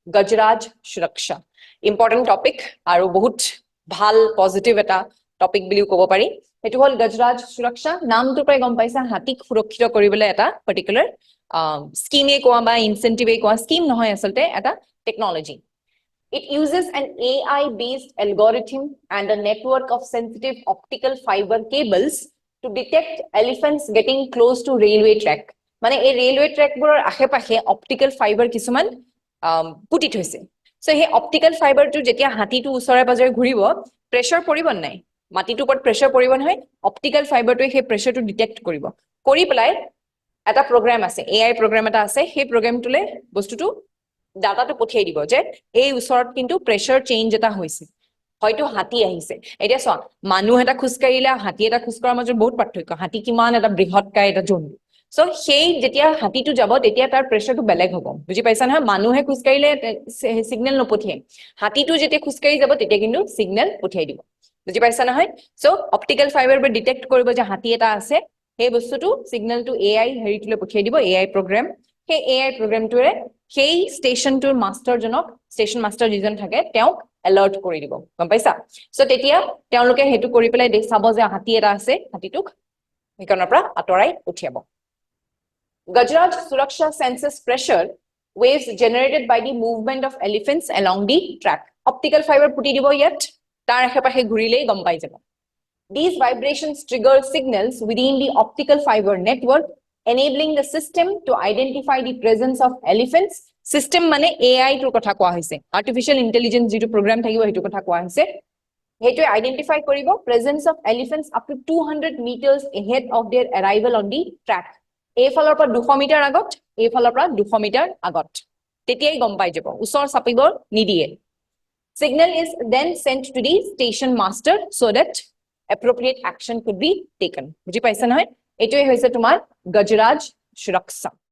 Gajraj Suraksha. Important topic আৰু বহুত ভাল পজিটিভ এটা টপিক বুলিও ক'ব পাৰি এটো হল গজৰাজ সুৰক্ষা নামটো প্ৰায় গম পাইছা হাতীক সুৰক্ষিত কৰিবলৈ এটা পাৰ্টিকুলাৰ স্কিমে কোৱা বা ইনসেন্টিভে কোৱা স্কিম নহয় আসলতে এটা technology It uses an AI-based algorithm and a network of sensitive optical fiber cables to detect elephants getting close to railway track. মানে এই railway track বোৰৰ আশে-পাশে optical fiber কিছুমান পুটি থৈছে। So হে optical fiber টো যেতিয়া হাতীটো ওচৰে পাজৰে ঘূৰিব প্ৰেছাৰ পৰিব নাই মাটিটোৰ ওপৰত প্ৰেছাৰ পৰিব নহয় optical fiber টোৱে সেই প্ৰেছাৰটো ডিটেক্ট কৰিব কৰি পেলাই এটা প্ৰগ্ৰাম আছে AI প্ৰগ্ৰাম এটা আছে সেই প্ৰগ্ৰামটোলে বস্তুটো ডাটাটো পঠিয়াই দিব যে এই ওচৰত কিন্তু প্ৰেছাৰ চেঞ্জ এটা হৈছে হয়তো হাতী আহিছে এতিয়া চোৱা মানুহ এটা খুস্কাৰিলা হাতী এটা খুস্কৰাৰ মাজত বহুত পাৰ্থক্য হাতী কিমান এটা বৃহৎকায় এটা জন্তু সো সেই যেতিয়া হাতীটো যাব তেতিয়া তাৰ প্ৰেছাৰটো বেলেগ হ'ব বুজি পাইছা নহয় মানুহে খুস্কাৰিলে সিগন্যাল নপঠিয়াই হাতীটো যেতিয়া খুস্কাৰি যাব তেতিয়া কিন্তু সিগন্যাল পঠিয়াই দিব বুজি পাইছা নহয় সো অপটিক্যাল ফাইবাৰ বে ডিটেক্ট কৰিব যে হাতী এটা আছে সেই বস্তুটো সিগন্যালটো AI হেৰিটোলে পঠিয়াই দিব AI প্ৰগ্ৰাম সেই AI প্ৰগ্ৰামটোৰে সেই ষ্টেচনটোৰ মাষ্টাৰ জনক ষ্টেচন মাষ্টাৰ যিজন থাকে তেওঁক এলাৰ্ট কৰি দিব গম পাইছা সো তেতিয়া তেওঁলোকে হেতু কৰি পেলাই চাব যে হাতী এটা আছে হাতীটোক এইকনৰ পৰা আতৰাই উঠিয়াব Gajraj Suraksha senses pressure waves generated by the movement of elephants along the track. Optical fiber puti dibo yet tar ahepahe ghurile gom pai jabo. These vibrations trigger signals within the optical fiber network, enabling the system to identify the presence of elephants. System mane AI to kotha koa hoise. Artificial intelligence jitu program thakibo hetu kotha koa hoise. Hetu identify koribo presence of elephants up to 200 meters ahead of their arrival on the track. এই ফালৰ পৰা 200 metre আগত এই ফালৰ পৰা 200 metre আগত তেতিয়াই গম পাই যাব উছৰ সাপিব নিদিয়ে signal is then sent to the station master so that appropriate action could be taken বুজি পাইছা নহয় এটোই হৈছে তোমাৰ গজৰাজ সুৰক্ষা